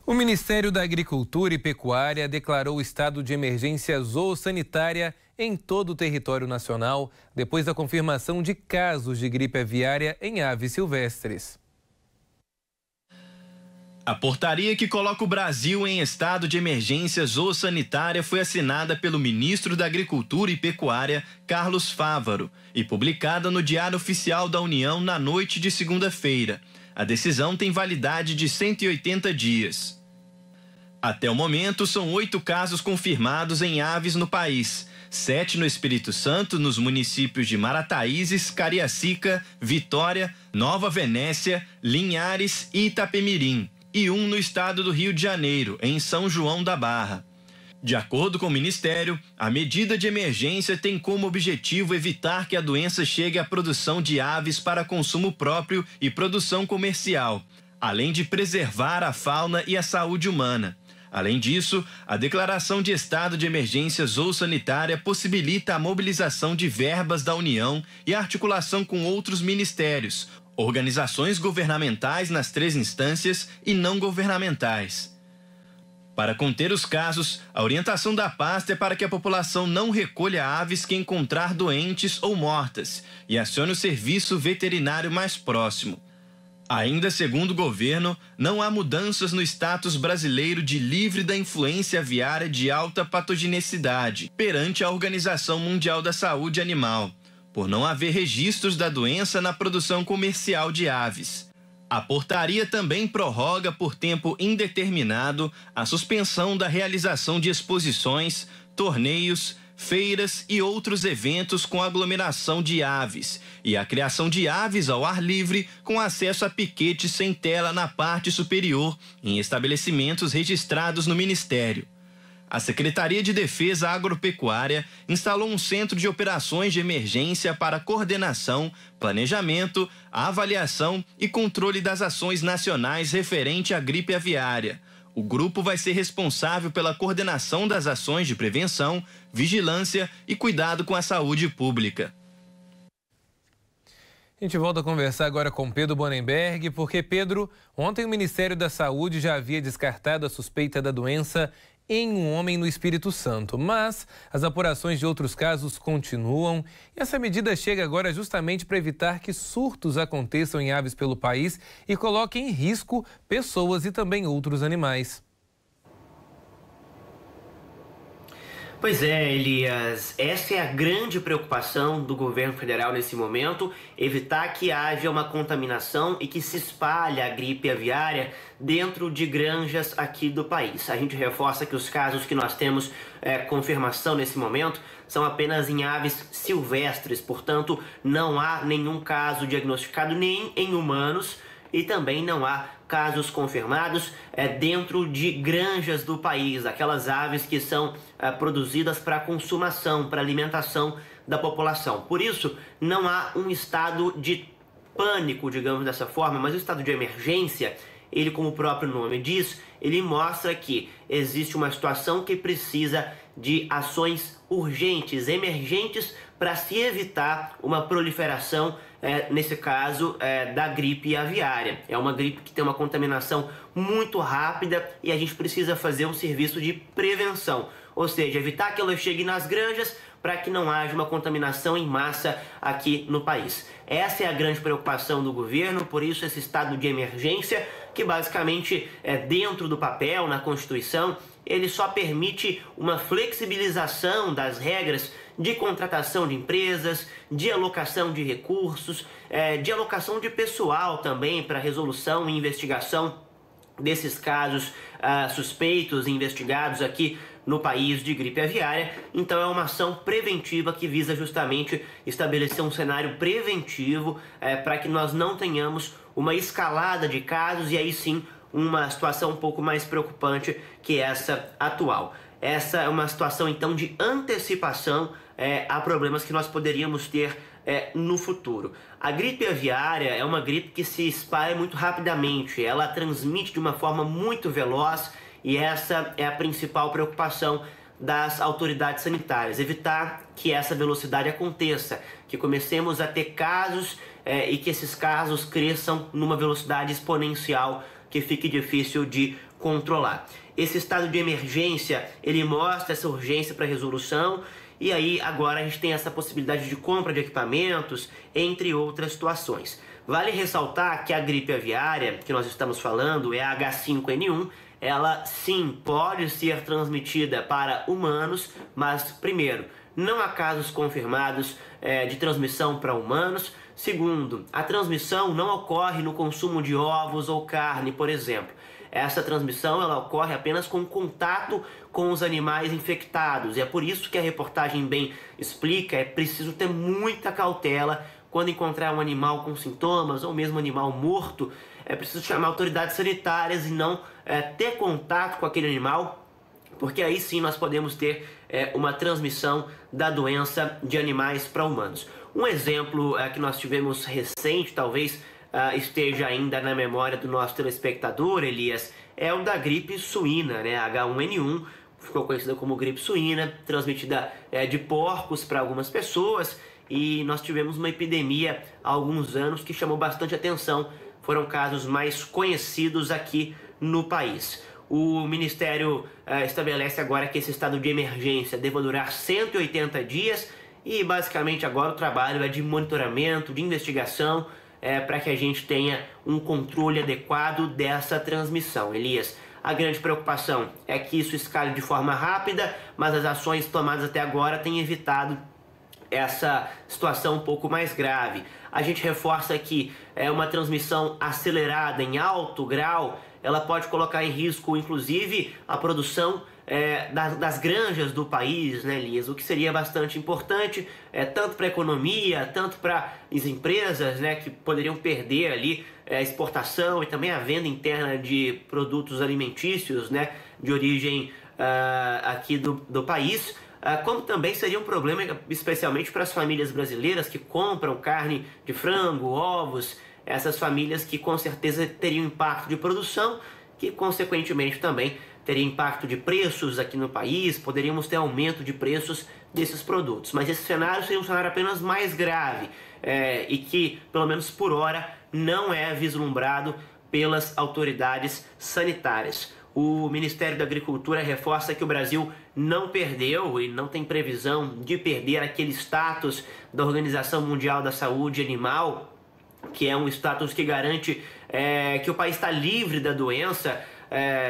O Ministério da Agricultura e Pecuária declarou estado de emergência zoossanitária em todo o território nacional, depois da confirmação de casos de gripe aviária em aves silvestres. A portaria que coloca o Brasil em estado de emergência zoossanitária foi assinada pelo ministro da Agricultura e Pecuária, Carlos Fávaro, e publicada no Diário Oficial da União na noite de segunda-feira. A decisão tem validade de 180 dias. Até o momento, são 8 casos confirmados em aves no país. 7 no Espírito Santo, nos municípios de Marataízes, Cariacica, Vitória, Nova Venécia, Linhares e Itapemirim. E 1 no estado do Rio de Janeiro, em São João da Barra. De acordo com o Ministério, a medida de emergência tem como objetivo evitar que a doença chegue à produção de aves para consumo próprio e produção comercial, além de preservar a fauna e a saúde humana. Além disso, a declaração de estado de emergência zoossanitária possibilita a mobilização de verbas da União e a articulação com outros ministérios, organizações governamentais nas 3 instâncias e não governamentais. Para conter os casos, a orientação da pasta é para que a população não recolha aves que encontrar doentes ou mortas e acione o serviço veterinário mais próximo. Ainda segundo o governo, não há mudanças no status brasileiro de livre da influência aviária de alta patogenicidade perante a Organização Mundial da Saúde Animal, por não haver registros da doença na produção comercial de aves. A portaria também prorroga por tempo indeterminado a suspensão da realização de exposições, torneios, feiras e outros eventos com aglomeração de aves e a criação de aves ao ar livre com acesso a piquetes sem tela na parte superior em estabelecimentos registrados no Ministério. A Secretaria de Defesa Agropecuária instalou um centro de operações de emergência para coordenação, planejamento, avaliação e controle das ações nacionais referente à gripe aviária. O grupo vai ser responsável pela coordenação das ações de prevenção, vigilância e cuidado com a saúde pública. A gente volta a conversar agora com Pedro Bonenberg, porque, Pedro, ontem o Ministério da Saúde já havia descartado a suspeita da doença em um homem no Espírito Santo, mas as apurações de outros casos continuam e essa medida chega agora justamente para evitar que surtos aconteçam em aves pelo país e coloquem em risco pessoas e também outros animais. Pois é, Elias, essa é a grande preocupação do governo federal nesse momento, evitar que haja uma contaminação e que se espalhe a gripe aviária dentro de granjas aqui do país. A gente reforça que os casos que nós temos confirmação nesse momento são apenas em aves silvestres, portanto não há nenhum caso diagnosticado nem em humanos e também não há casos confirmados dentro de granjas do país, aquelas aves que são produzidas para consumação, para alimentação da população. Por isso, não há um estado de pânico, digamos dessa forma, mas o estado de emergência, ele, como o próprio nome diz, ele mostra que existe uma situação que precisa de ações urgentes, emergentes, para se evitar uma proliferação, nesse caso, da gripe aviária. É uma gripe que tem uma contaminação muito rápida e a gente precisa fazer um serviço de prevenção, ou seja, evitar que ela chegue nas granjas para que não haja uma contaminação em massa aqui no país. Essa é a grande preocupação do governo, por isso esse estado de emergência, que basicamente dentro do papel, na Constituição, ele só permite uma flexibilização das regras de contratação de empresas, de alocação de recursos, de alocação de pessoal também para resolução e investigação desses casos suspeitos e investigados aqui no país de gripe aviária. Então é uma ação preventiva que visa justamente estabelecer um cenário preventivo para que nós não tenhamos uma escalada de casos e aí sim uma situação um pouco mais preocupante que essa atual. Essa é uma situação então de antecipação a problemas que nós poderíamos ter no futuro. A gripe aviária é uma gripe que se espalha muito rapidamente, ela transmite de uma forma muito veloz e essa é a principal preocupação das autoridades sanitárias, evitar que essa velocidade aconteça, que comecemos a ter casos e que esses casos cresçam numa velocidade exponencial que fique difícil de controlar. Esse estado de emergência, ele mostra essa urgência para resolução, e aí agora a gente tem essa possibilidade de compra de equipamentos, entre outras situações. Vale ressaltar que a gripe aviária, que nós estamos falando, é a H5N1, ela sim pode ser transmitida para humanos, mas primeiro, não há casos confirmados de transmissão para humanos. Segundo, a transmissão não ocorre no consumo de ovos ou carne, por exemplo. Essa transmissão ela ocorre apenas com contato com os animais infectados. E é por isso que a reportagem bem explica, é preciso ter muita cautela quando encontrar um animal com sintomas ou mesmo um animal morto. É preciso chamar autoridades sanitárias e não ter contato com aquele animal, porque aí sim nós podemos ter uma transmissão da doença de animais para humanos. Um exemplo que nós tivemos recente, talvez esteja ainda na memória do nosso telespectador, Elias, é o da gripe suína, né? H1N1, ficou conhecida como gripe suína, transmitida de porcos para algumas pessoas, e nós tivemos uma epidemia há alguns anos que chamou bastante atenção. Foram casos mais conhecidos aqui no país. O Ministério estabelece agora que esse estado de emergência deva durar 180 dias e basicamente agora o trabalho é de monitoramento, de investigação, para que a gente tenha um controle adequado dessa transmissão. Elias, a grande preocupação é que isso escale de forma rápida, mas as ações tomadas até agora têm evitado essa situação um pouco mais grave. A gente reforça que uma transmissão acelerada em alto grau, ela pode colocar em risco, inclusive, a produção das granjas do país, né, Elias? O que seria bastante importante, tanto para a economia, tanto para as empresas, né, que poderiam perder ali a exportação e também a venda interna de produtos alimentícios, né, de origem aqui do país. Como também seria um problema, especialmente para as famílias brasileiras que compram carne de frango, ovos, essas famílias que com certeza teriam impacto de produção, que consequentemente também teria impacto de preços aqui no país, poderíamos ter aumento de preços desses produtos. Mas esse cenário seria um cenário apenas mais grave e que, pelo menos por hora, não é vislumbrado pelas autoridades sanitárias. O Ministério da Agricultura reforça que o Brasil não perdeu e não tem previsão de perder aquele status da Organização Mundial da Saúde Animal, que é um status que garante que o país está livre da doença,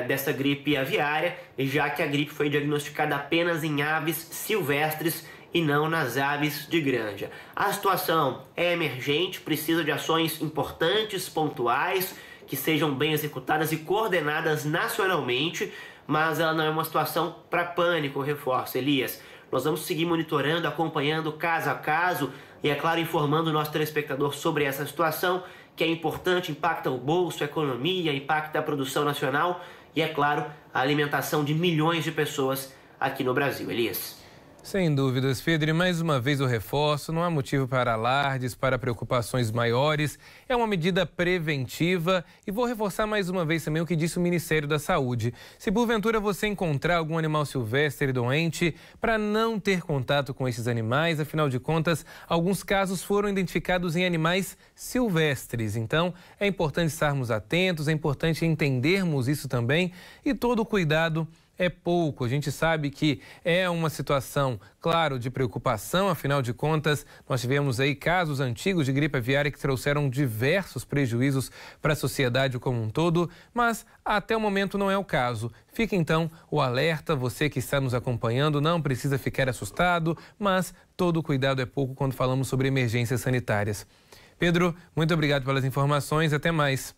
dessa gripe aviária, já que a gripe foi diagnosticada apenas em aves silvestres e não nas aves de granja. A situação é emergente, precisa de ações importantes, pontuais, que sejam bem executadas e coordenadas nacionalmente, mas ela não é uma situação para pânico, reforço, Elias. Nós vamos seguir monitorando, acompanhando caso a caso e, é claro, informando o nosso telespectador sobre essa situação, que é importante, impacta o bolso, a economia, impacta a produção nacional e, é claro, a alimentação de milhões de pessoas aqui no Brasil. Elias. Sem dúvidas, Pedro, e mais uma vez eu reforço, não há motivo para alardes, para preocupações maiores, é uma medida preventiva e vou reforçar mais uma vez também o que disse o Ministério da Saúde. Se porventura você encontrar algum animal silvestre doente, para não ter contato com esses animais, afinal de contas, alguns casos foram identificados em animais silvestres, então é importante estarmos atentos, é importante entendermos isso também e todo o cuidado é pouco. A gente sabe que é uma situação, claro, de preocupação, afinal de contas, nós tivemos aí casos antigos de gripe aviária que trouxeram diversos prejuízos para a sociedade como um todo, mas até o momento não é o caso. Fica então o alerta, você que está nos acompanhando, não precisa ficar assustado, mas todo cuidado é pouco quando falamos sobre emergências sanitárias. Pedro, muito obrigado pelas informações, até mais.